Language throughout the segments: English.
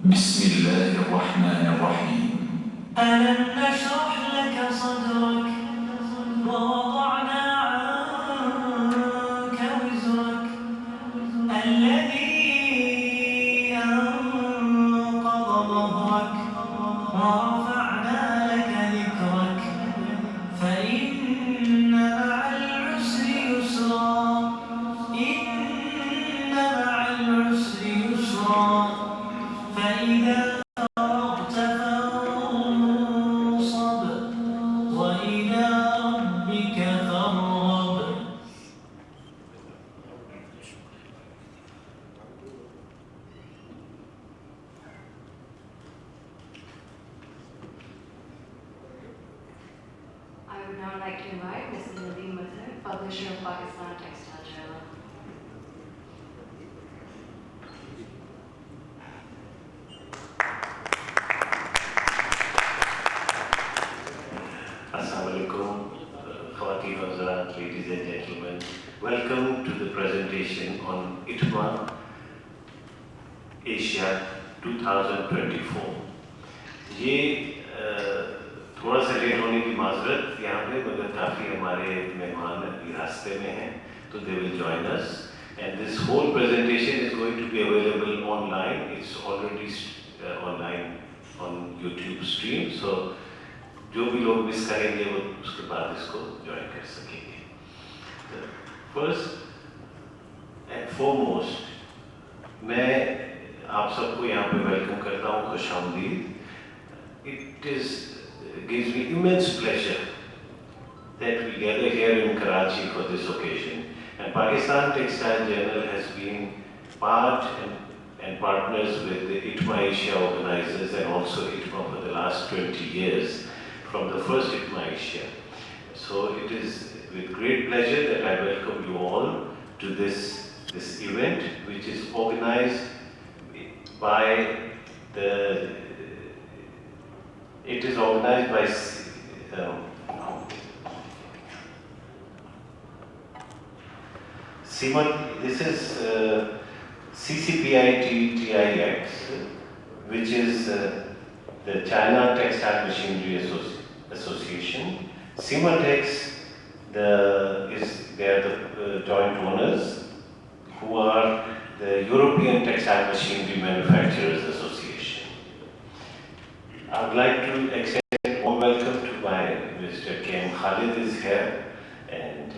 بسم الله الرحمن الرحيم. ألم نشرح لك صدرك ووضعنا عنك وزرك الذي أنقض ظهرك ورفعنا لك ذكرك فإن مع العسر يسرا إن مع العسر يسرا فإذا فرغت فانصب وإلى ربك فارغب. I would now like to invite Mrs. Nadeem Mazhar, publisher of Pakistan Textile Journal. Alaikum, ladies and gentlemen. Welcome to the presentation on ITMA Asia 2024. ये थोड़ा सा late होने की माजरत यहाँ पे, मगर काफ़ी हमारे मेहमान अभी रास्ते में हैं, तो they will join us. And this whole presentation is going to be available online. It's already online on YouTube stream. So जो भी लोग मिस करेंगे वो उसके बाद इसको ज्वाइन कर सकेंगे. फर्स्ट एंड फॉरमोस्ट मैं आप सबको यहाँ पे वेलकम करता हूँ, खुशामदीद. It gives me immense pleasure that we gather here in Karachi for this occasion, and Pakistan Textile Journal has been part and partners with the ITMA Asia organizers and also ITMA for the last 20 years. From the first ITMA Asia. So it is with great pleasure that I welcome you all to this event, which is organized by this is CCPIT TIX, which is the China Textile Machinery Association. CIMATEX, they are the joint owners, who are the European Textile Machinery Manufacturers Association. I would like to extend a warm welcome to my Mr. Kim Khalid is here, and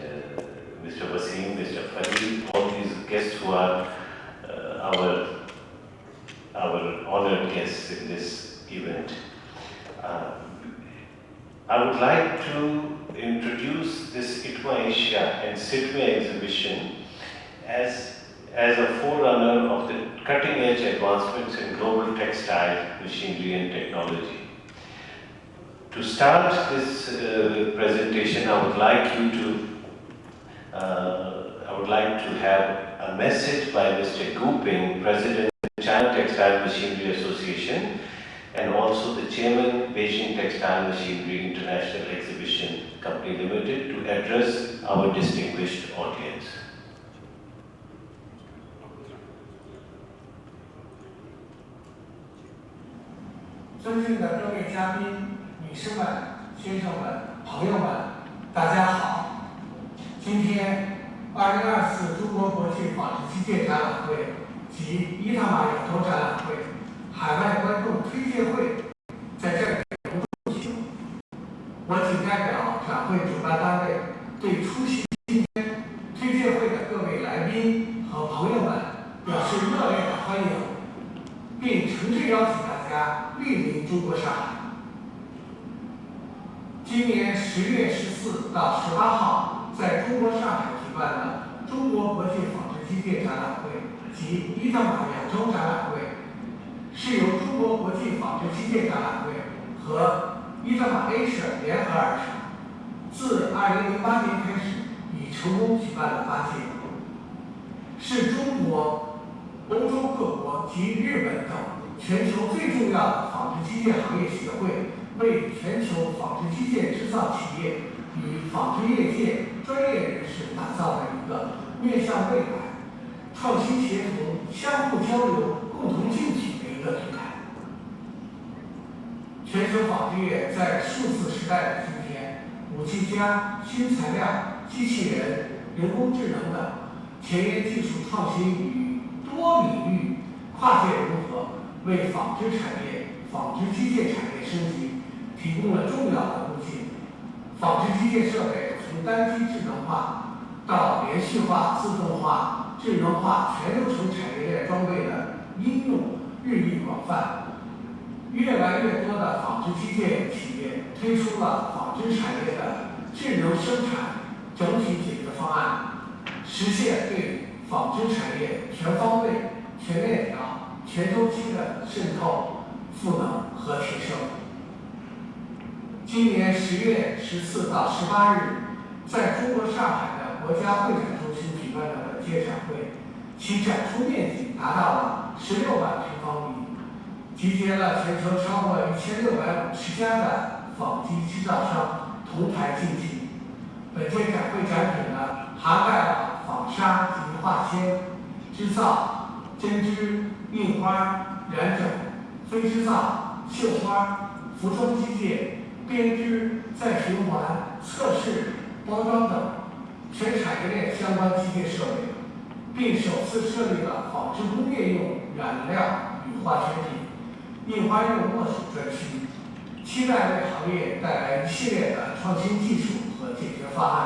Mr. Wasim, Mr. Farid, all these guests who are our honored guests in this event. I would like to introduce this ITMA Asia and CITME exhibition as a forerunner of the cutting-edge advancements in global textile machinery and technology. To start this presentation, I would like to have a message by Mr. Gu Ping, President of the China Textile Machinery Association, and also the Chairman, Beijing Textile Machinery International Exhibition Company Limited, to address our distinguished audience. 尊敬的各位嘉宾、女士们、先生们、朋友们，大家好！今天2024中国国际纺织机械展览会及伊塔玛亚洲展览会海外观众推介会在这里隆重举行。我谨代表展会主办单位对出席今天推介会的各位来宾和朋友们表示热烈的欢迎，并诚挚邀请大家莅临中国上海。今年10月14到18号在中国上海举办的中国国际纺织机械展览会及伊塔玛亚洲展览会，是由中国国际纺织机械展览会和伊塔玛 Asia 联合而成，自2008年开始已成功举办了8届，是中国、欧洲各国及日本等全球最重要的纺织机械行业协会为全球纺织机械制造企业与纺织业界专业人士打造的一个面向未来、创新协同、相互交流、共同进取的一个平台。全球纺织业在数字时代的今天，5G+、新材料、机器人、人工智能等前沿技术创新与多领域跨界融合，为纺织产业、纺织机械产业升级提供了重要的路径。纺织机械设备从单机智能化到连续化、自动化、智能化全流程产业链装备的应用日益广泛。越来越多的纺织机械企业推出了纺织产业的智能生产整体解决方案，实现对纺织产业全方位、全链条、全周期的渗透、赋能和提升。今年10月14到18日，在中国上海的国家会展中心举办的本届展会，其展出面积达到了16万平方米。集结了全球超过1650家的纺机制造商同台竞技。本届展会展品呢，涵盖了纺纱及化纤、织造、针织、印花、染整、非织造、绣花、服装机械、编织、再循环、测试、包装等全产业链相关机械设备，并首次设立了纺织工业用染料与化学品、印花用墨水专区，期待为行业带来一系列的创新技术和解决方案。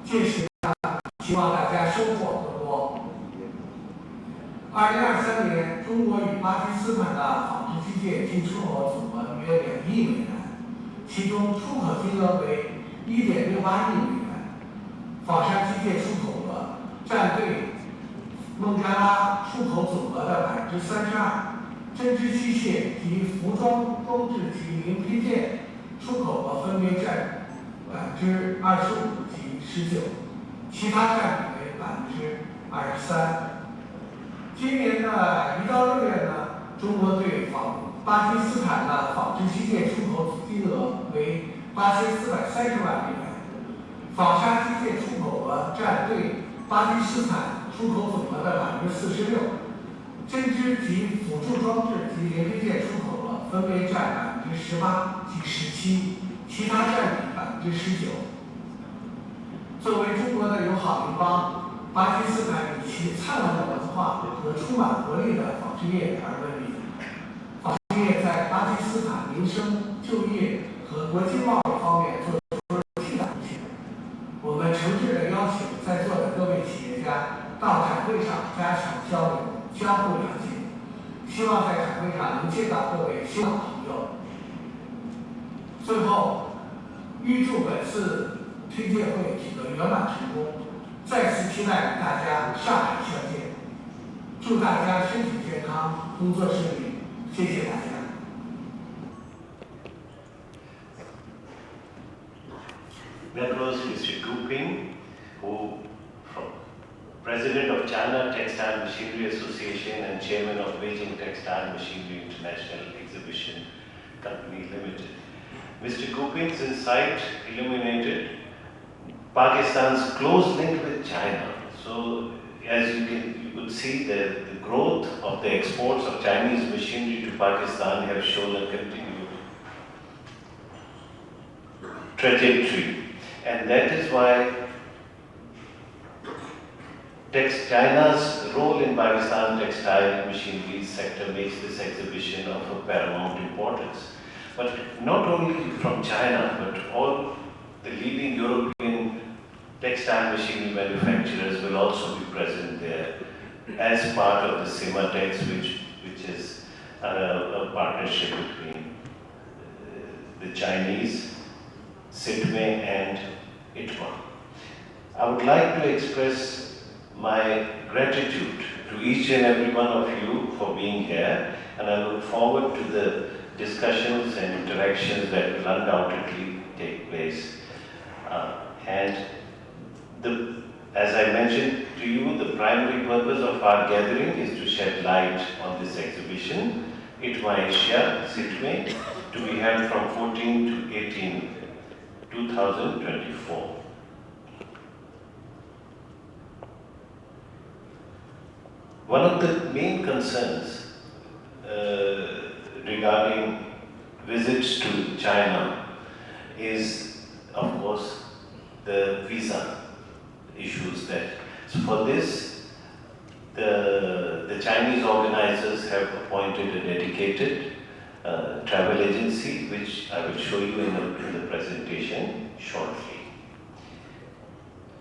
届时希望大家收获多多。2023年，中国与巴基斯坦的纺织机械进出口总额约2亿美元，其中出口金额为1.68亿美元。纺纱机械出口额占对孟加拉出口总额的32%，针织机械及服装装置及零配件出口额分别占25%及19%，其他占比为23%。今年的1到6月呢，中国对巴基斯坦的纺织机械出口金额为8430万美元，纺纱机械出口额占对巴基斯坦出口总额的46%，针织及辅助装置及零配件出口额分别占18%及17%，其他占比19%。作为中国的友好邻邦，巴基斯坦以其灿烂的文化和充满活力的纺织业而闻名。纺织业在巴基斯坦民生、就业和国际贸易方面做出了巨大贡献。我们诚挚地邀请在座的各位企业家到展会上加强交流，相互了解。希望在展会上能见到各位新老朋友。最后，预祝本次推介会取得圆满成功，再次期待与大家上海相见。祝大家身体健康，工作顺利，谢谢大家。That was Mr. Gu Ping, who, President of China Textile Machinery Association and Chairman of Beijing Textile Machinery International Exhibition Company Limited. Mr. Gu Ping's insight illuminated Pakistan's close link with China. So, as you could see, the growth of the exports of Chinese machinery to Pakistan have shown a continued trajectory. And that is why China's role in Pakistan's textile machinery sector makes this exhibition of a paramount importance. But not only from China, but all the leading European textile machinery manufacturers will also be present there as part of the CIMATEX, which is a partnership between the Chinese, CITME and ITMA. I would like to express my gratitude to each and every one of you for being here, and I look forward to the discussions and interactions that will undoubtedly take place. As I mentioned to you, the primary purpose of our gathering is to shed light on this exhibition, ITMA Asia, CITME, to be held from 14 to 18, 2024. One of the main concerns regarding visits to China is, of course, the visa issues that. So for this, the Chinese organizers have appointed a dedicated travel agency, which I will show you in the presentation shortly.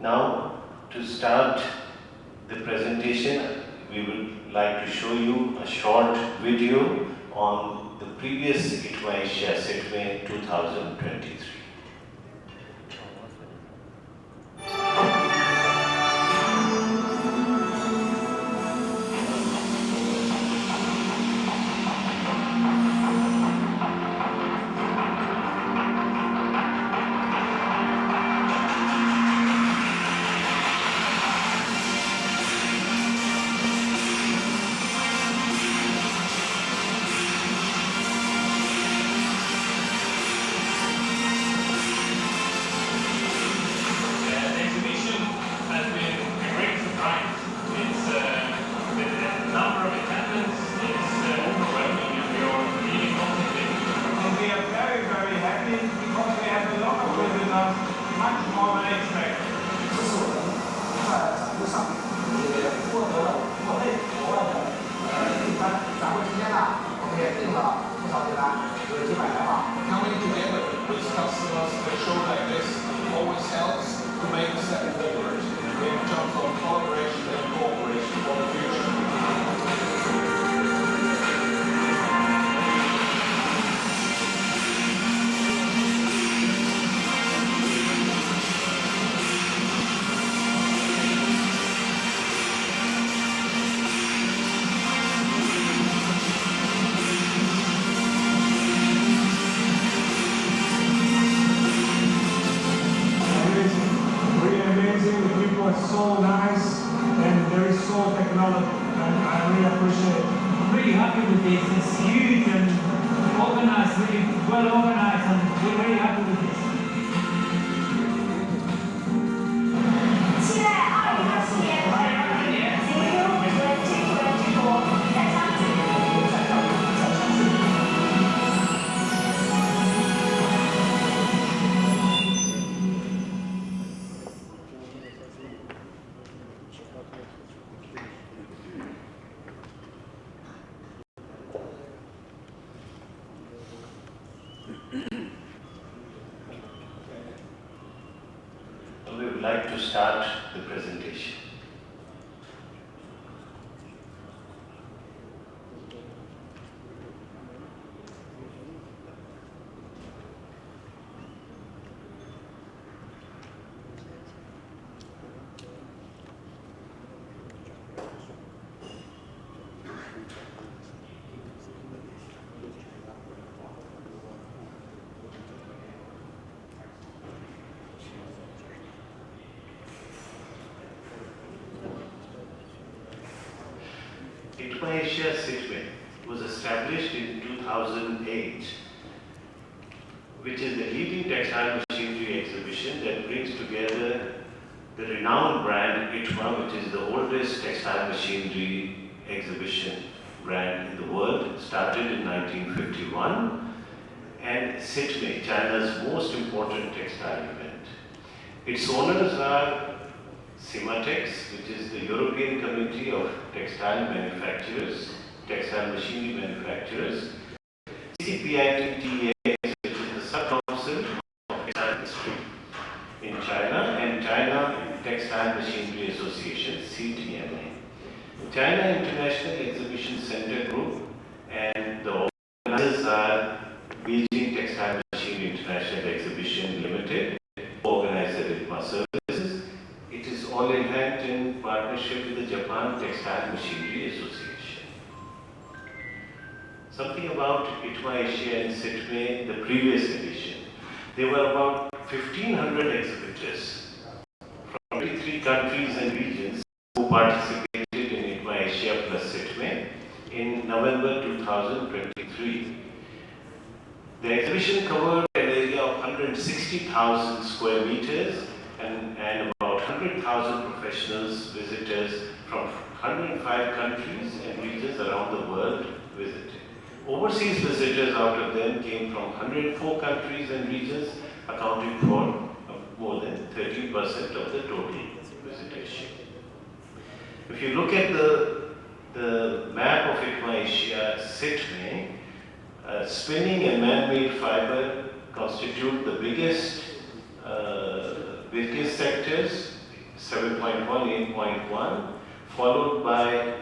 Now, to start the presentation, we would like to show you a short video on the previous ITMA Asia CITME 2023. Coming together with customers that show like this always helps to make a step forward in terms of collaboration and cooperation for the future. So nice and very so technology, and I really appreciate it. I'm really happy with this. It's huge and organized, really well organized, and we're very happy with this. 期待2024年CU2024在上海。We would like to start the presentation. ITMA Asia CITME was established in 2008, which is the leading textile machinery exhibition that brings together the renowned brand ITMA, which is the oldest textile machinery exhibition brand in the world, started in 1951, and CITME, China's most important textile event. Its owners are CIMATEX, which is the European Committee of Textile Manufacturers, Textile Machinery Manufacturers, CCPIT, which is the sub-council of Textile Industry in China, and China Textile Machinery Association, CTMA. China International Exhibition Center Group, and the organizers are Beijing Textile Machinery International Exhibition Limited, organizer ITMA Services. It is all in hand in partnership with the Japan Textile Machinery Association. Something about ITMA Asia and CITME, the previous edition. There were about 1,500 exhibitors from 23 countries and regions who participated in ITMA Asia plus CITME in November 2023. The exhibition covered an area of 160,000 square meters and about 100,000 professionals, visitors from 105 countries and regions around the world visited. Overseas visitors out of them came from 104 countries and regions, accounting for more than 30% of the total visitation. If you look at the map of ITMA Asia, CITME, spinning and man-made fiber constitute the biggest sectors, 7.1, 8.1, followed by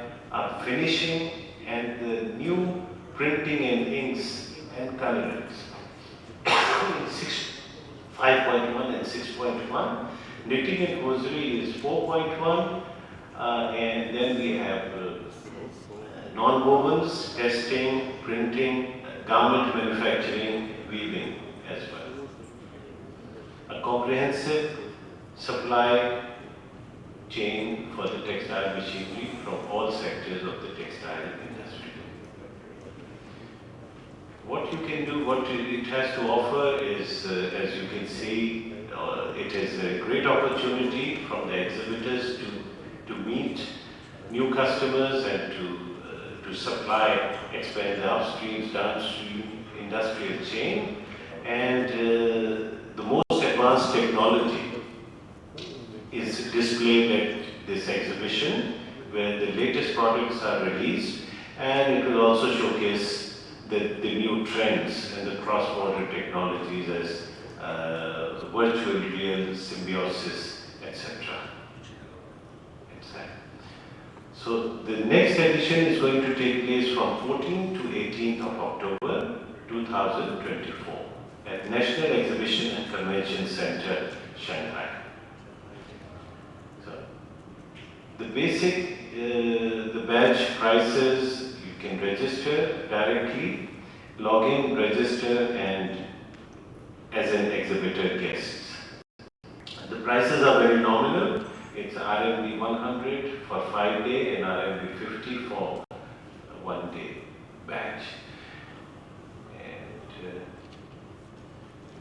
finishing and the new printing and inks and colorings. 5.1 and 6.1. Knitting and hosiery is 4.1, and then we have non-wovens, testing, printing, garment manufacturing, weaving as well. A comprehensive supply chain for the textile machinery from all sectors of the textile industry. What you can do, what it has to offer is, as you can see, it is a great opportunity from the exhibitors to meet new customers and to supply, expand the upstream, downstream industrial chain, and the most advanced technology is displayed at this exhibition, where the latest products are released, and it will also showcase the new trends and the cross-border technologies as virtual real, symbiosis, etc. So the next edition is going to take place from 14th to 18th of October 2024 at National Exhibition and Convention Center, Shanghai. So the basic, the badge prices, you can register directly, log in, register, and as an exhibitor guest. The prices are very nominal. It's RMB 100 for 5-day and RMB 50 for 1-day badge. And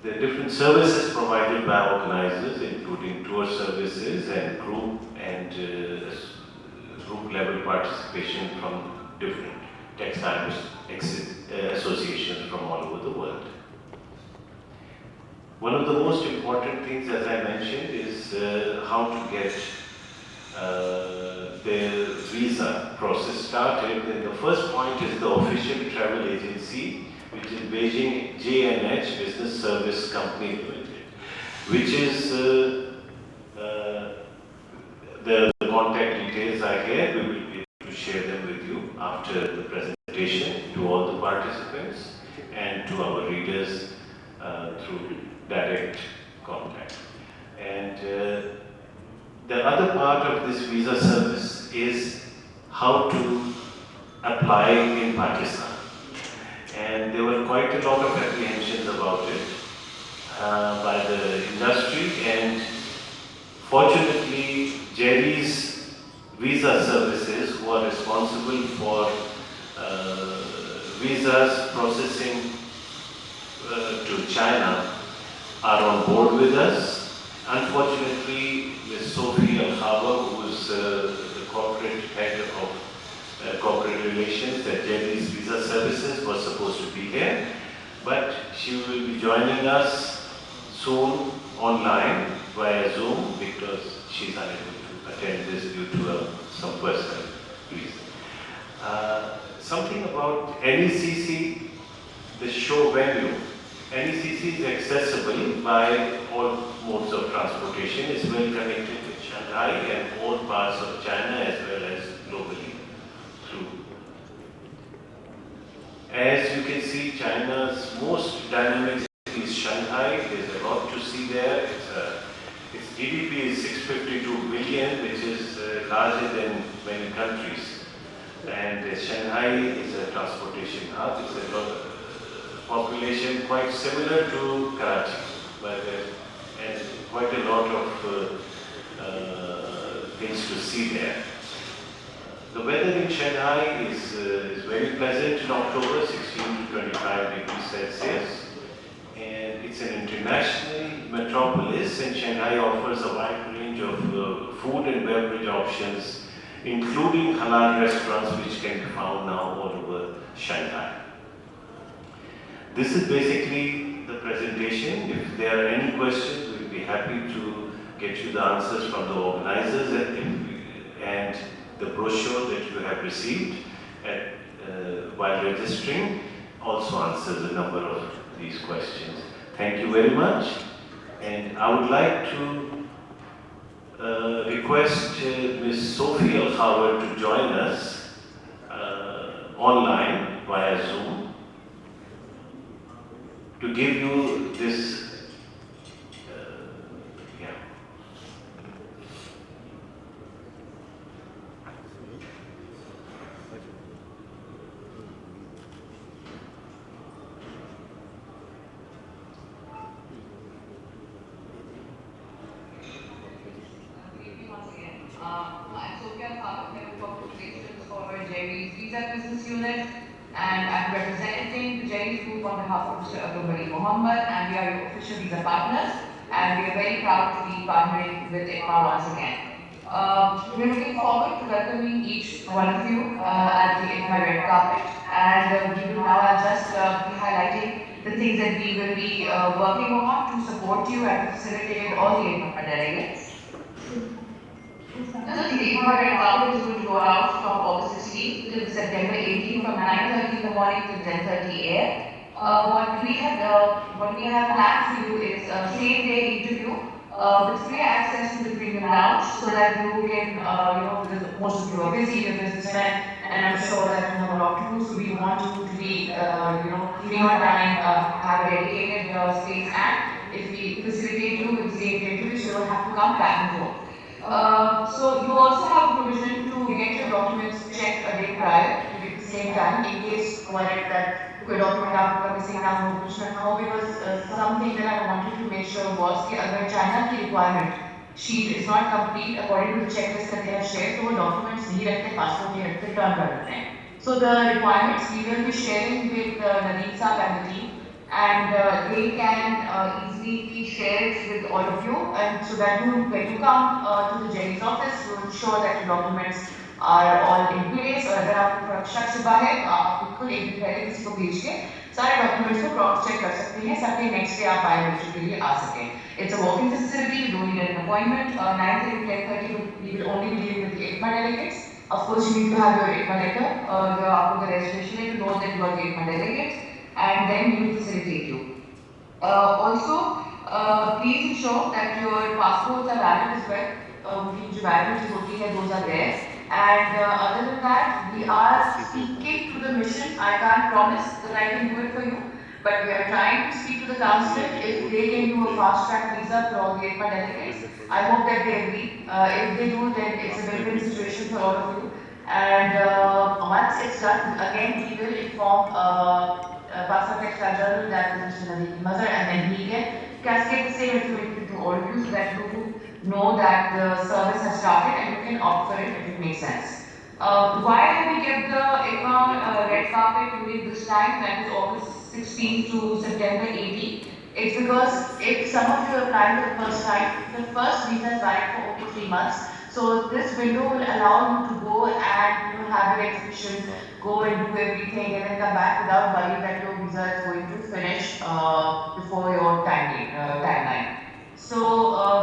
there are different services provided by organizers, including tour services and group level participation from different textile associations from all over the world. One of the most important things, as I mentioned, is how to get the visa process started. And the first point is the official travel agency, which is Beijing J&H Business Service Company Limited, which is the contact details are here. We will be able to share them with you after the presentation to all the participants and to our readers through direct contact. And the other part of this visa service is how to apply in Pakistan. And there were quite a lot of apprehensions about it by the industry, and fortunately Jerry's visa services, who are responsible for visas processing to China, are on board with us. Unfortunately, Ms. Sophie Al-Khaba, who is the corporate head of corporate relations at Jerry's Visa Services, was supposed to be here, but she will be joining us soon online via Zoom because she's unable to attend this due to some personal reason. Something about NECC, the show venue. NECC is accessible by all modes of transportation. It's well connected with Shanghai and all parts of China as well as globally through. As you can see, China's most dynamic city is Shanghai. There's a lot to see there. Its GDP is 652 billion, which is larger than many countries. And Shanghai is a transportation hub. It's a lot population quite similar to Karachi, but and quite a lot of things to see there. The weather in Shanghai is very pleasant in October, 16 to 25 degrees Celsius, and it's an international metropolis, and Shanghai offers a wide range of food and beverage options, including halal restaurants which can be found now all over Shanghai. This is basically the presentation. If there are any questions, we'll be happy to get you the answers from the organizers, and the brochure that you have received while registering also answers a number of these questions. Thank you very much. And I would like to request Ms. Sophie Al-Khawar to join us online via Zoom to give you this. Business unit, and I'm representing the Jerry's Group on behalf of Mr. Abdul Mohammed, and we are your official visa partners, and we are very proud to be partnering with ITMA once again. We're looking forward to welcoming each one of you at the ITMA red carpet, and we will now just be highlighting the things that we will be working on to support you and to facilitate all the ITMA delegates. The ITMA red carpet is going to go out from August 16th till September 18th from 9:30 in the morning till 10:30 a.m. What we have planned for you is a same-day interview with free access to the premium lounge, so that you can, because most of you are busy, you're businessmen, and I'm sure that you have a lot to do. So we want you to be, free on time, have a dedicated space, and if we facilitate you with same-day interviews, you don't have to come back and forth. So you also have a provision to get your documents checked a day prior at the same time, in case that कोई document आपका missing ना हो कुछ ना हो, because something that I wanted to make sure was कि अगर China की requirement sheet is not complete according to the checklist that they have shared, तो वो documents नहीं रखते, passport नहीं रखते, return कर देते हैं. So the requirements we will be sharing with Nadeem Saab and the team, and they can easily be shared with all of you, and so that when you come to the Jerry's office, you will ensure that your documents are all in place. और अगर आपको थोड़ा शक शुबा है तो आप बिल्कुल एक दिन पहले किसी को भेज के सारे डॉक्यूमेंट्स को क्रॉस चेक कर सकते हैं ताकि नेक्स्ट डे आप बायोमेट्रिक के लिए आ सकें. It's a walk-in facility, you don't need an appointment. 9:30 to 10:30 we will only be dealing with the ITMA delegates. Of course, you need to have your ITMA letter, जो आपको registration है to know that you are the ITMA delegates, and then we will facilitate you. Also, please ensure that your passports are valid as well. उनकी जो validity होती है, those are there. And other than that, we are speaking to the mission. I can't promise that I can do it for you, but we are trying to speak to the consulate if they can do a fast-track visa for all the ITMA delegates. I hope that they agree. If they do, then it's a win-win situation for all of you. And once it's done, again we will inform Pakistan Textile Journal that Mr. Nadeem Mazhar, and then he can cascade the same information to all of you, so that you know that the service has started and you can opt for it if it makes sense. Why have we kept the ITMA red carpet during this time, that is August 16th to September 18th? It's because if some of you are applying for the first time, the first visa is valid for only 3 months. So this window will allow you to go and have your exhibition, go and do everything, and then come back without worrying that your visa is going to finish before your timeline. So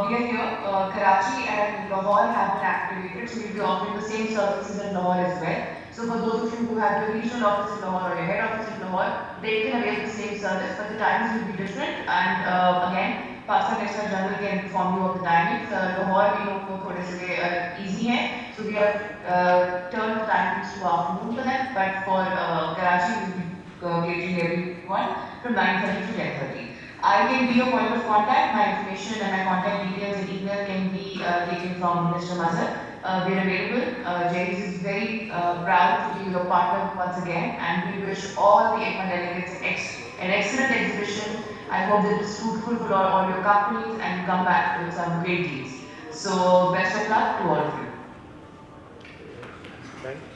we are here, Karachi and Lahore have been activated, so we'll be offering the same services in Lahore as well. So for those of you who have your regional office in Lahore or your head office in Lahore, they can avail the same service, but the times will be different. And again, Pakistan Textile Journal can inform you of the timings. Lahore we know थोड़े से easy है, so we have turned the timings to afternoon for them. But for Karachi, we will be catering everyone from 9:30 to 10:30. I can be your point of contact. My information and my contact details and email can be taken from Mr. Mazhar. We are available. Jerry's is very proud to be your partner once again, and we wish all the ITMA delegates an excellent exhibition. I hope that it's fruitful for all your companies and you come back with some great deals. So best of luck to all of you.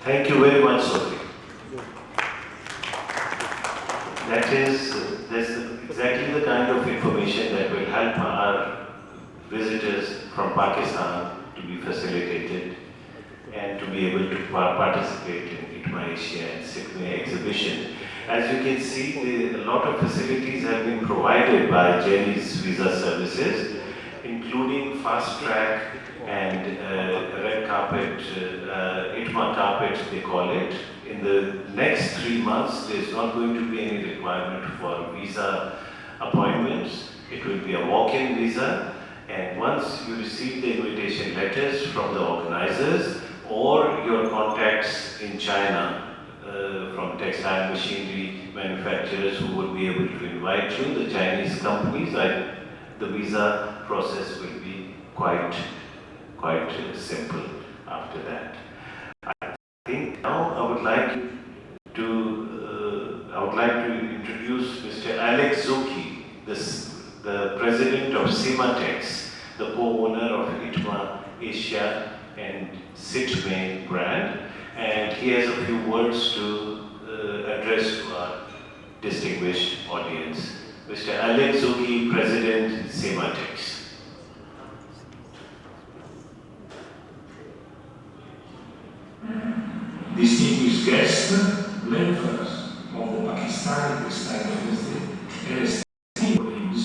Thank you very much, Sophie. That's exactly the kind of information that will help our visitors from Pakistan to be facilitated and to be able to participate in ITMA Asia and CITME exhibition. As you can see, a lot of facilities have been provided by Jenny's Visa Services, including fast track and red carpet, ITMA carpet they call it. In the next 3 months, there's not going to be any requirement for visa appointments. It will be a walk-in visa, and once you receive the invitation letters from the organizers or your contacts in China from textile machinery manufacturers who would be able to invite you, the Chinese companies, the visa process will be quite simple after that. I think now I would like to introduce Mr. Alex Zuki, the president of CIMATEX, the co-owner of ITMA Asia and CITME brand, and he has a few words to address to our distinguished audience. Mr. Alex Zuki, President, CIMATEX. Distinguished guests, members of the Pakistani textile industry, and esteemed colleagues,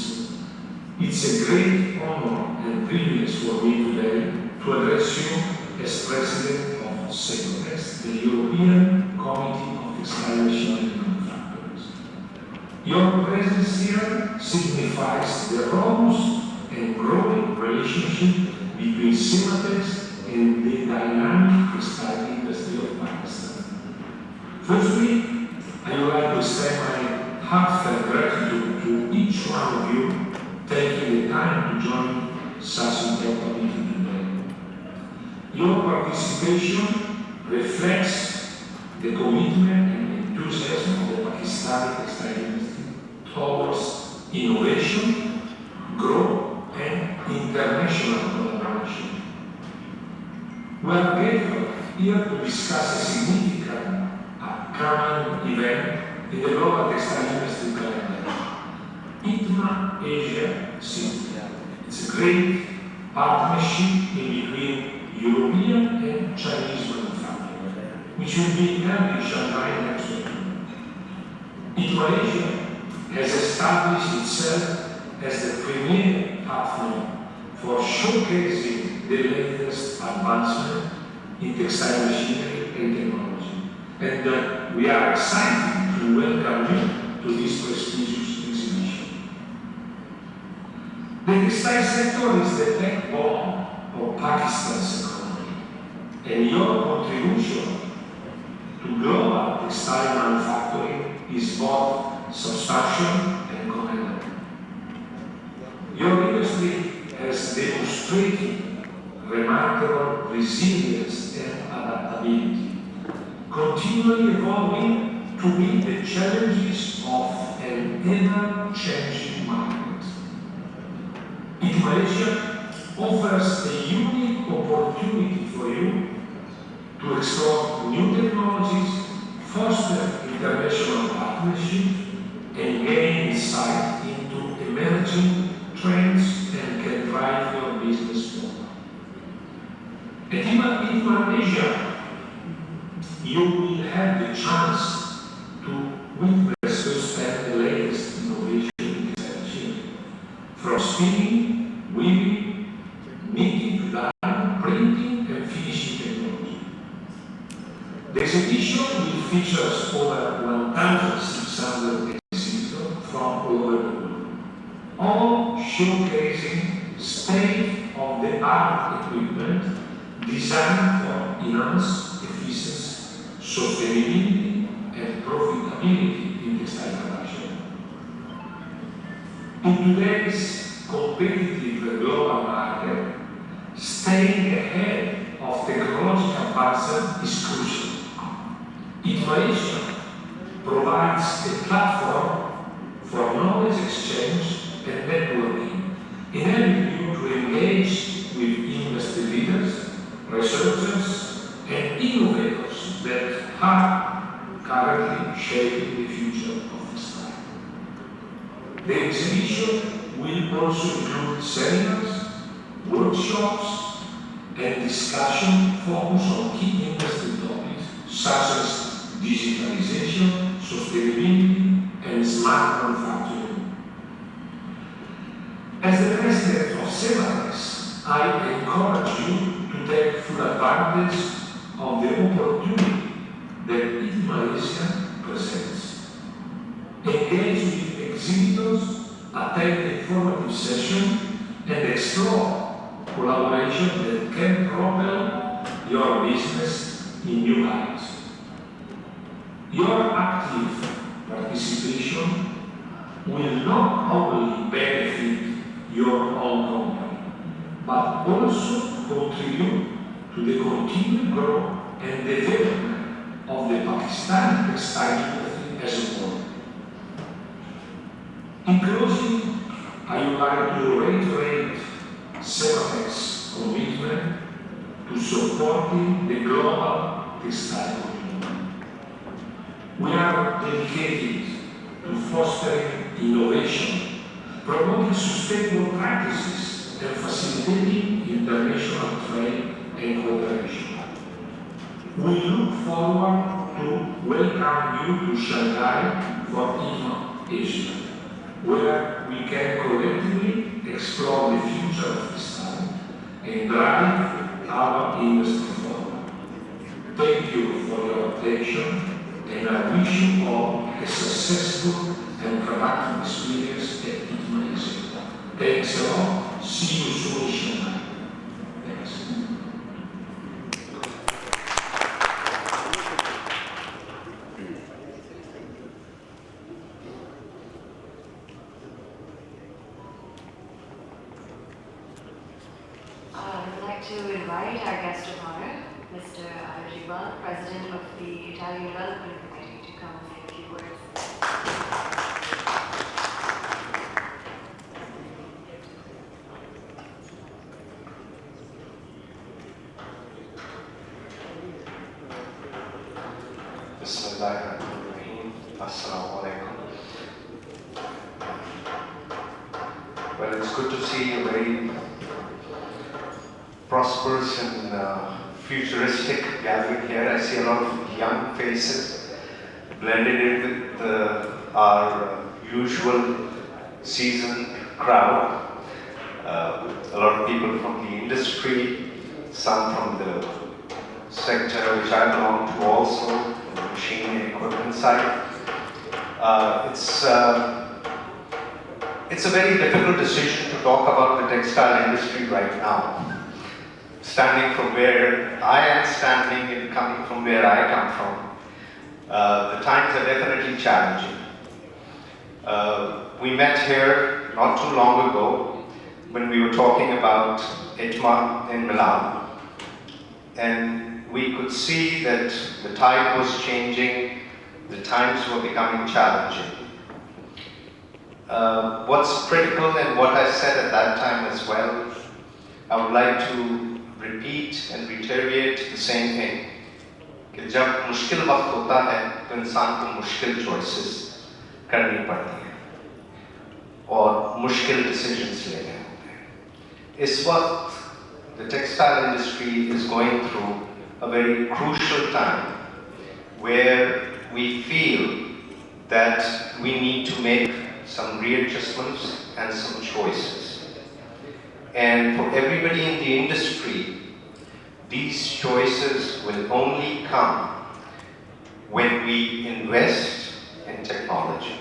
it's a great honor and privilege for me today to address you as President of CITME, the European Committee of Textile Machinery Manufacturers. Your presence here signifies the robust and growing relationship between CIMATEX and the dynamic textile industry of Pakistan. Firstly, I would like to extend my heartfelt gratitude to each one of you taking the time to join such important meeting today. Your participation reflects the commitment and enthusiasm of the Pakistani textile industry towards innovation, growth, and international collaboration. We are gathered here to discuss a significant upcoming event in the global textile industry calendar, ITMA Asia CTMA. It's a great partnership in between European and Chinese manufacturers, which will be held in Shanghai next week. ITMA Asia has established itself as the premier platform for showcasing the latest advancement in textile machinery and technology. And we are excited to welcome you to this prestigious exhibition. The textile sector is the backbone of Pakistan's economy, and your contribution to global textile manufacturing is both substantial and commendable. Your industry has demonstrated remarkable resilience and adaptability, continually evolving to meet the challenges of an ever-changing market. ITMA Asia offers a unique opportunity for you to explore new technologies, foster international partnerships, and gain insight into emerging trends and can drive your business forward. At ITMA Asia, you will have the chance to witness firsthand the latest innovation in textile machinery, from spinning, weaving, knitting to dyeing, printing, and finishing technology. The exhibition will feature over 1,600 exhibitors from all over the world, all showcasing state-of-the-art equipment designed for enhanced efficiency, sustainability, and profitability in textile production. In today's competitive global market, staying ahead of technological advancement is crucial. ITMA Asia provides a platform for knowledge exchange and networking, enabling you to engage with industry leaders, researchers, and innovators that are currently shaping the future of textile. The exhibition will also include seminars, workshops, and discussion focused on key industry topics such as digitalization, sustainability, encourage you to take full advantage of the opportunity that ITMA Asia presents. Engage with exhibitors, attend informative sessions, and explore collaboration that can propel your business in new heights. Your active participation will not only benefit your own company, but also contribute to the continued growth and development of the Pakistani textile industry as a whole. In closing, I would like to reiterate CEPATEC's commitment to supporting the global textile community. We are dedicated to fostering innovation, promoting sustainable practices, and facilitating international trade and cooperation. We look forward to welcome you to Shanghai for ITMA Asia, where we can collectively explore the future of textile and drive our industry forward. Thank you for your attention, and I wish you all a successful and productive experience at ITMA Asia. Thanks a lot. See you soon in Shanghai. Thanks. I'd like to invite our guest of honor, Mr. Alaikum, President of the Italian Development Committee, to come and say a few words. Bismillahirrahmanirrahim. Alaikum. Well, it's good to see a very prosperous and futuristic gathering here. I see a lot of young faces blended in with our usual seasoned crowd. A lot of people from the industry, some from the sector which I belong to also, the machine and equipment side. It's a very difficult decision to talk about the textile industry right now. Standing from where I am standing and coming from where I come from, the times are definitely challenging. We met here not too long ago when we were talking about ITMA in Milan, and we could see that the tide was changing, the times were becoming challenging. What's critical, and what I said at that time as well, I would like to repeat and reiterate the same thing, कि जब मुश्किल वक्त होता है तो इंसान को मुश्किल choices करनी पड़ती हैं और मुश्किल decisions लेने होते हैं. इस वक्त the textile industry is going through a very crucial time where we feel that we need to make some readjustments and some choices. And for everybody in the industry, these choices will only come when we invest in technology.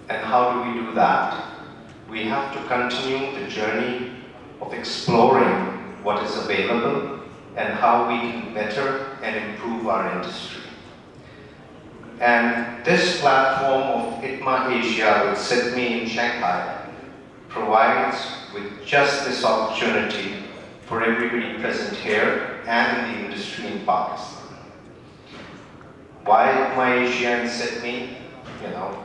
And how do we do that? We have to continue the journey of exploring what is available and how we can better and improve our industry. And this platform of ITMA Asia with CITME in Shanghai provides with just this opportunity for everybody present here and in the industry in Pakistan. Why ITMA Asia and CITME?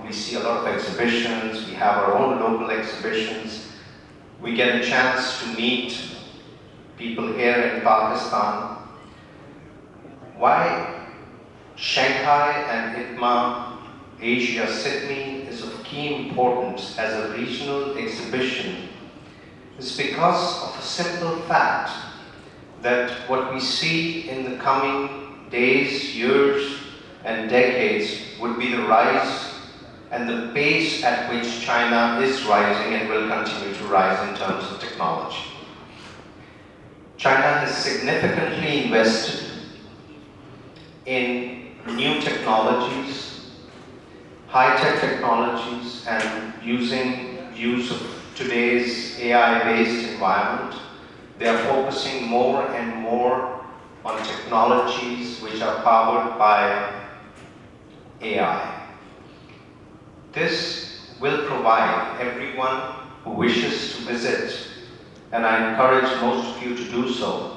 We see a lot of exhibitions, we have our own local exhibitions, we get a chance to meet people here in Pakistan. Why Shanghai and ITMA Asia CITME is of key importance as a regional exhibition is because of a simple fact that what we see in the coming days, years, and decades would be the rise and the pace at which China is rising and will continue to rise in terms of technology. China has significantly invested in new technologies, high-tech technologies, and use of today's AI-based environment. They are focusing more and more on technologies which are powered by AI. This will provide everyone who wishes to visit, and I encourage most of you to do so,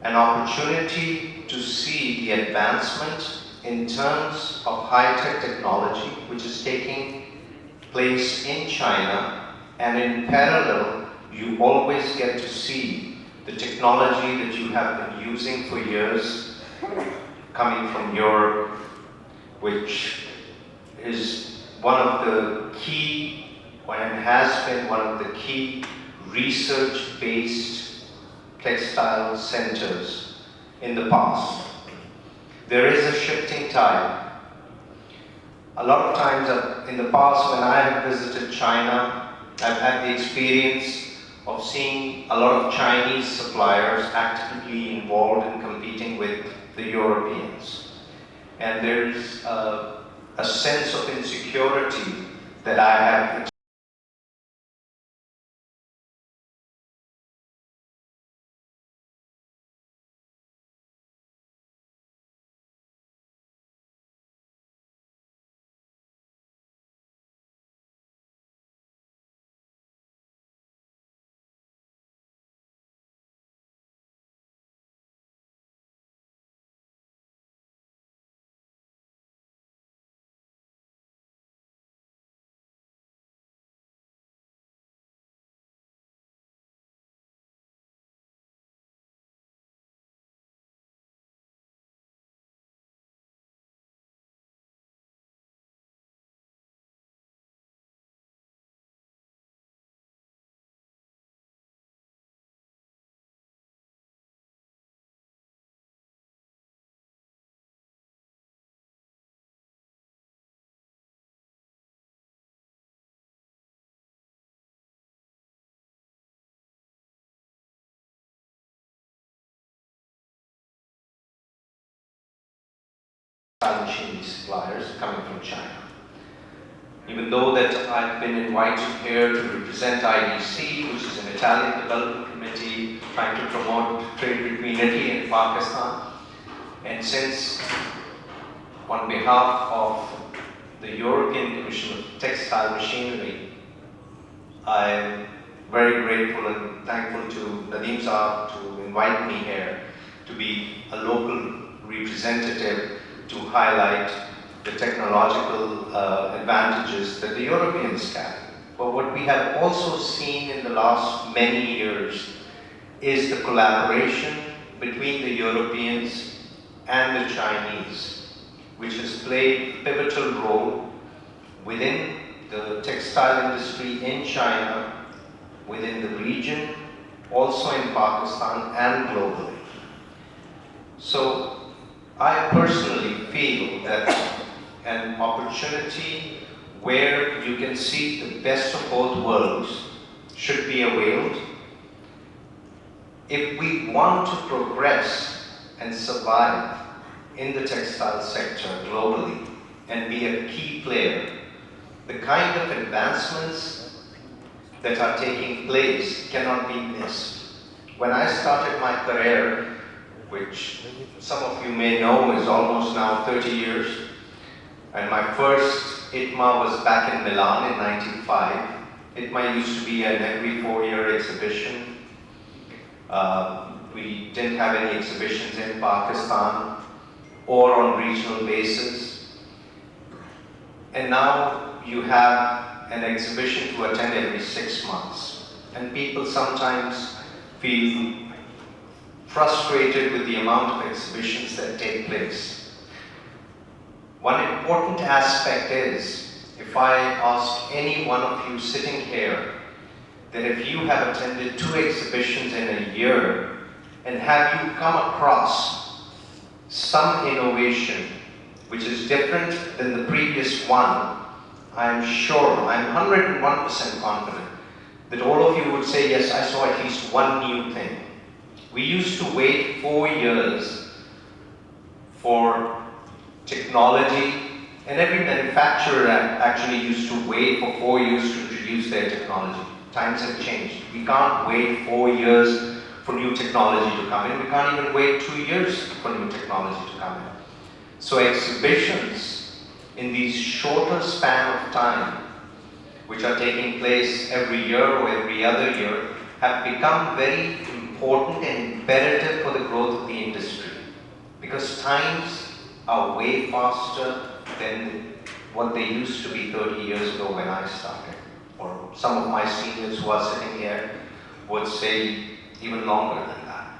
an opportunity to see the advancement in terms of high-tech technology which is taking place in China, and in parallel you always get to see the technology that you have been using for years coming from Europe, which is one of the key, and has been one of the key research-based textile centers in the past. There is a shifting tide. A lot of times in the past when I have visited China, I've had the experience of seeing a lot of Chinese suppliers actively involved in competing with the Europeans. And there's a sense of insecurity that I have machinery suppliers coming from China. Even though that I've been invited here to represent IDC, which is an Italian development committee trying to promote trade between Italy and Pakistan, and since on behalf of the European Commission of Textile Machinery, I'm very grateful and thankful to Nadeem Saab to invite me here to be a local representative to highlight the technological advantages that the Europeans carry. But what we have also seen in the last many years is the collaboration between the Europeans and the Chinese, which has played a pivotal role within the textile industry in China, within the region, also in Pakistan and globally. So I personally feel that an opportunity where you can see the best of both worlds should be availed. If we want to progress and survive in the textile sector globally and be a key player, the kind of advancements that are taking place cannot be missed. When I started my career, which some of you may know is almost now 30 years, and my first ITMA was back in Milan in 1995. ITMA used to be an every 4-year exhibition. We didn't have any exhibitions in Pakistan or on regional basis. And now you have an exhibition to attend every 6 months. And people sometimes feel frustrated with the amount of exhibitions that take place. One important aspect is, if I ask any one of you sitting here, that if you have attended 2 exhibitions in a year, and have you come across some innovation which is different than the previous one, I'm sure, I'm 101% confident that all of you would say, yes, I saw at least one new thing. We used to wait 4 years for technology, and every manufacturer actually used to wait for 4 years to introduce their technology. Times have changed. We can't wait 4 years for new technology to come in. We can't even wait 2 years for new technology to come in. So exhibitions in these shorter span of time, which are taking place every year or every other year, have become very important and imperative for the growth of the industry. Because times are way faster than what they used to be 30 years ago when I started. Or some of my seniors who are sitting here would say even longer than that.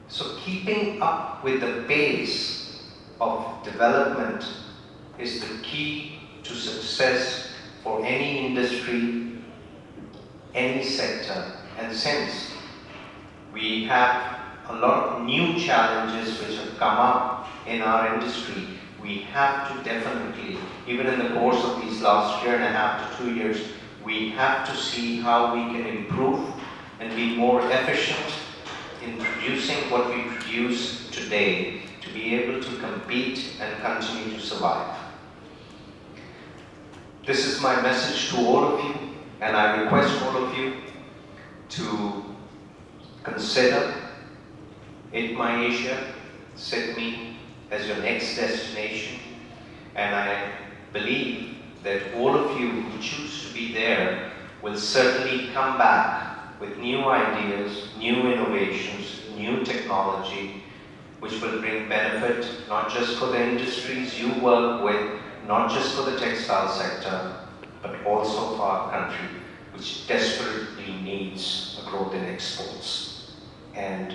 So keeping up with the pace of development is the key to success for any industry, any sector. And since we have a lot of new challenges which have come up in our industry, we have to definitely, even in the course of these last 1.5 to 2 years, we have to see how we can improve and be more efficient in producing what we produce today to be able to compete and continue to survive. This is my message to all of you, and I request all of you to consider ITMA Asia, CITME as your next destination, and I believe that all of you who choose to be there will certainly come back with new ideas, new innovations, new technology, which will bring benefit not just for the industries you work with, not just for the textile sector, but also for our country, which desperately needs a growth in exports and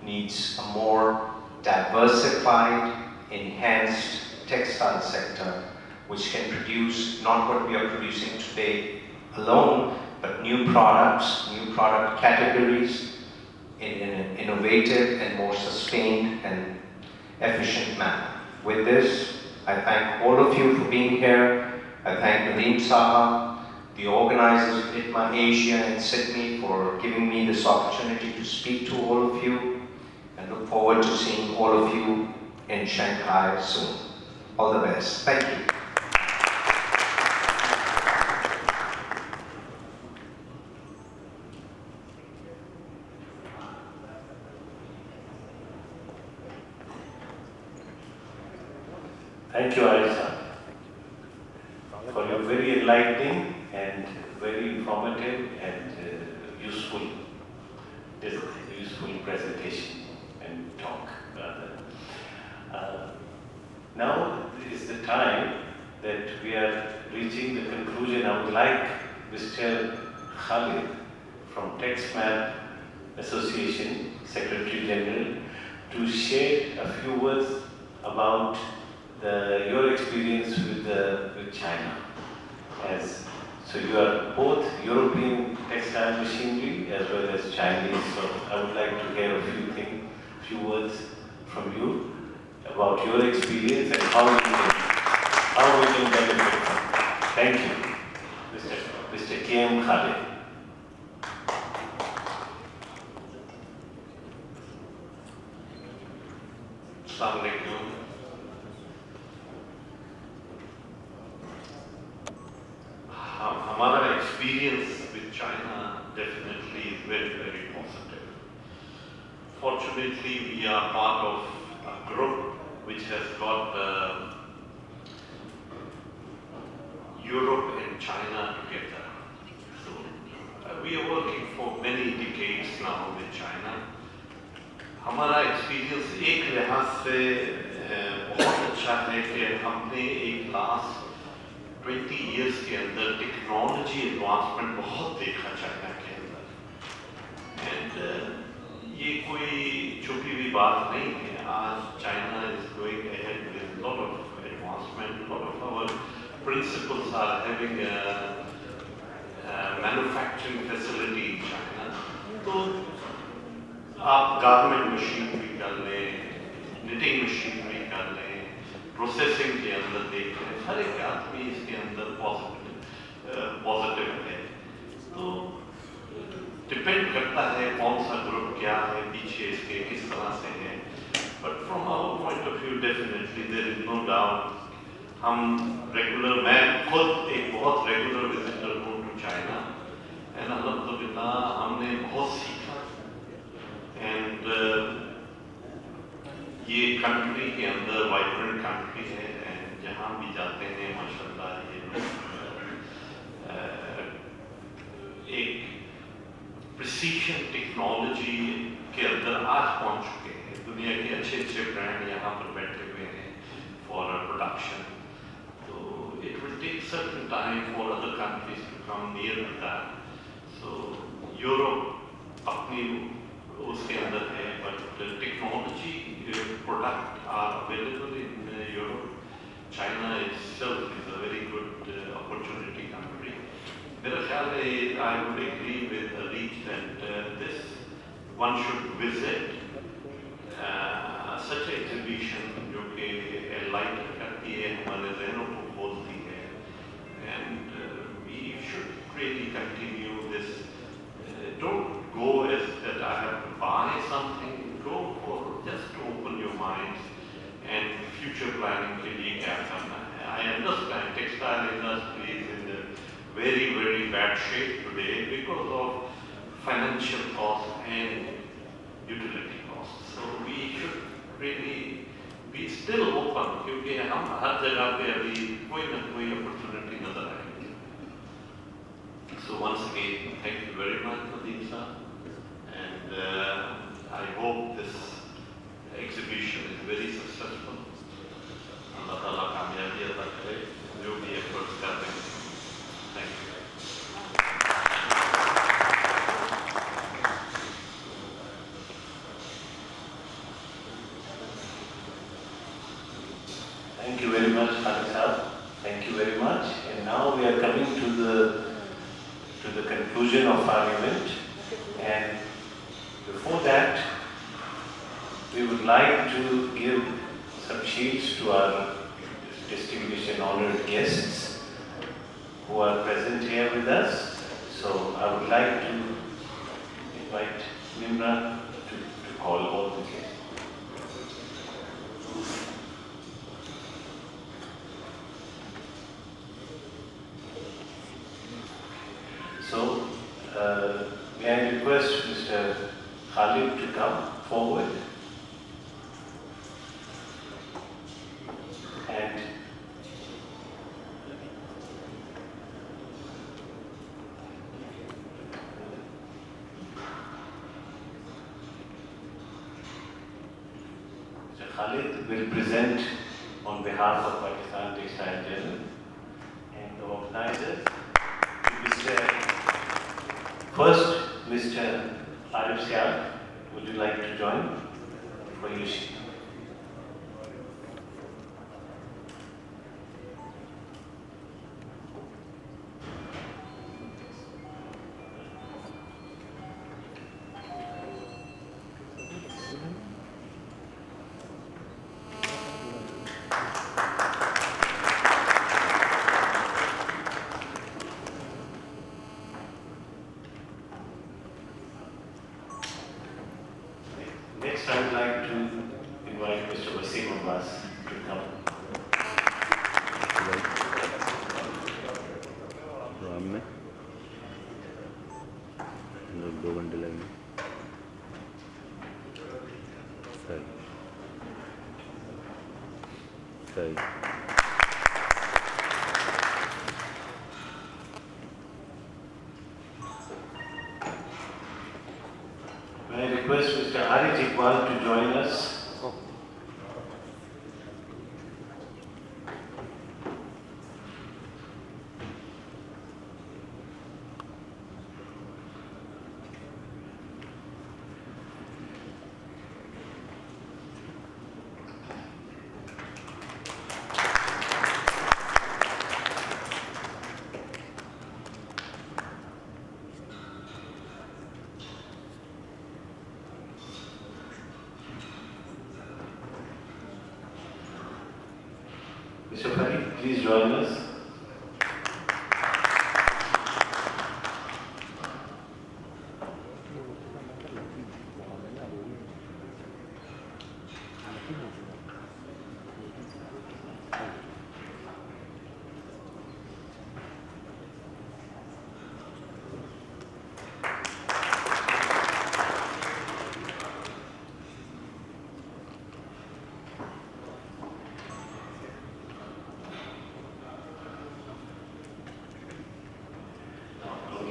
needs a more diversified, enhanced textile sector, which can produce not what we are producing today alone, but new products, new product categories in an innovative and more sustained and efficient manner. With this, I thank all of you for being here. I thank Nadeem Saha, the organizers of ITMA Asia and CITME for giving me this opportunity to speak to all of you, and look forward to seeing all of you in Shanghai soon. All the best. Thank you. Thank you, Aisha, for your very enlightening and very informative and useful presentation and talk, rather. Now is the time that we are reaching the conclusion. I would like Mr. Khalid from TextMap Association, Secretary General, to share a few words about your experience with China. So you are both European textile machinery as well as Chinese. So I would like to hear a few words from you about your experience and how we can benefit from it. Thank you, Mr. K.M. Khalid. Alaikum. Our experience with China definitely is very, very positive. Fortunately, we are part of a group which has got Europe and China together. So we are working for many decades now with China. हमारा experience एक लिहाज से बहुत अच्छा है कि हमने एक लास्ट 20 years के अंदर टेक्नोलॉजी एडवांसमेंट बहुत देखा चाइना के अंदर एंड ये कोई छुपी हुई बात नहीं है आज China is going ahead with lot of advancement lot of our principals are having manufacturing facility in China तो आप गारमेंट मशीनरी कर लें निटिंग मशीनरी कर लें प्रोसेसिंग के अंदर देख रहे हैं हर एक आदमी इसके अंदर पॉजिटिव है तो डिपेंड करता है कौन सा ग्रुप क्या है पीछे इसके किस तरह से है, but from our point of view definitely there is no doubt हम रेगुलर, मैं खुद एक बहुत रेगुलर विजिटर हूँ टू चाइना एंड अल्हम्दुलिल्लाह हमने बहुत सीखा एंड ये कंट्री के अंदर वाइब्रेंट कंट्री है एंड जहाँ भी जाते हैं माशाल्लाह ये लोग एक प्रिसीशन टेक्नोलॉजी के अंदर आज पहुँच चुके हैं। दुनिया के अच्छे अच्छे ब्रांड यहाँ पर बैठे हुए हैं फॉर प्रोडक्शन, तो it will take certain time for other countries to come near to that. So Europe अपनी उसके अंदर है, but technology product are available in Europe. China itself is a very good opportunity country. मेरा ख्याल है I would agree with Reach that this one should visit such exhibition जो कि enlighten करती है, हमारे ज़हनों को खोलती है, and we should really continue this. Don't go as that I have to buy something. Go for just to open your minds and future planning के लिए क्या करना है. I understand textile industry is in a very very bad shape today because of financial costs and utility costs. So we should really be still open क्योंकि हम हर जगह पे अभी कोई ना कोई opportunity नजर आएगी. So once again, thank you very much, Nadeem sir, and I hope this exhibition is very successful. Allah Taala कामयाबी अता करे जो भी efforts कर रहे हैं. Thank you. Thank you very much, Khalid Sahab. Thank you very much. And now we are coming to the conclusion of our event. And before that, we would like to give some shields to our distinguished and honored guests who are present here with us. So I would like to invite Nimra to call all the guests. So, may I request Mr. Khalid to come forward and Mr. Khalid will present on behalf of Pakistan Textile Journal and the organizers. First, Mr. Arif Sial, would you like to join for your sheet? Next, I would like to invite Mr. Wasim Abbas to come. Programme में लोग 2 घंटे लगेंगे. सही सही. May I request Mr. Arif Iqbal to join us? Mr. Farid, please join us.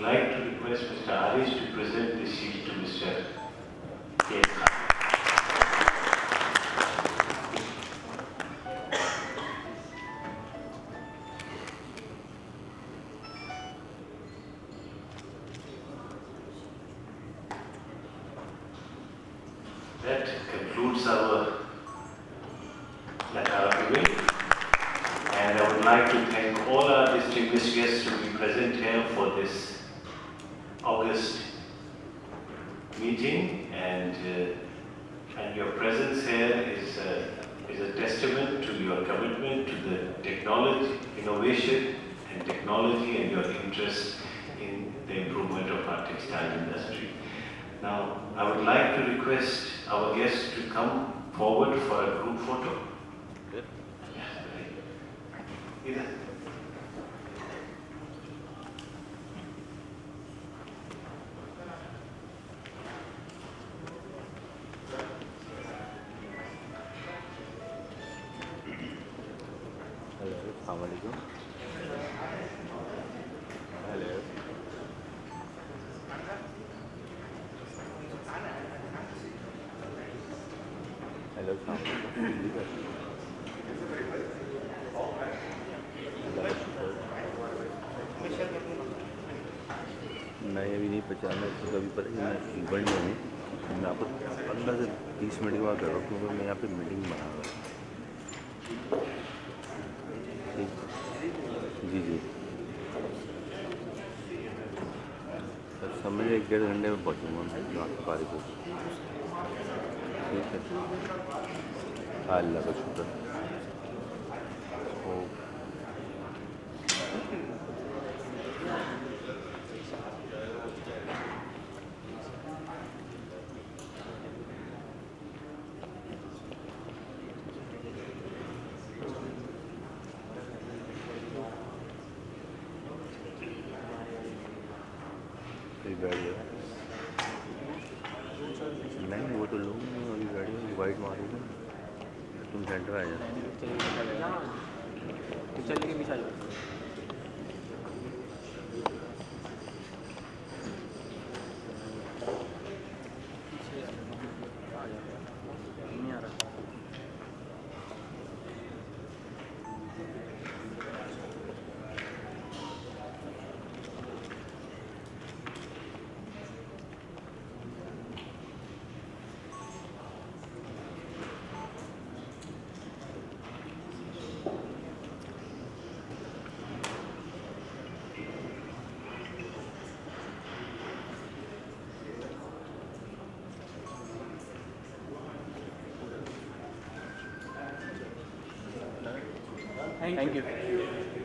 like to request Mr. Arish to present the sheet to Mr. K. Khan. That concludes our Lakara, and I would like to thank all our distinguished guests to be present here for this August meeting, and your presence here is a testament to your commitment to the technology, innovation and technology, and your interest in the improvement of our textile industry. Now, I would like to request our guests to come forward for a group photo. Either. Hello, Alaikum. Hello. Hello, नहीं अभी नहीं पहचाना तो कभी पता ही मैं event में हूँ मैं आपको 15 से 20 मिनट के बाद कर रहा हूँ क्योंकि मैं यहाँ पे मीटिंग बना रहा हूँ जी जी समझ 1-1.5 घंटे में पहुँचूँगा मैं आपके पारी को ठीक है अल्लाह का शुक्र नहीं वो तो लोग अभी गाड़ी में वाइट मारूंगा तुम सेंटर आ जाओ चल के पीछे आ जाओ नहीं आ रहा Thank you.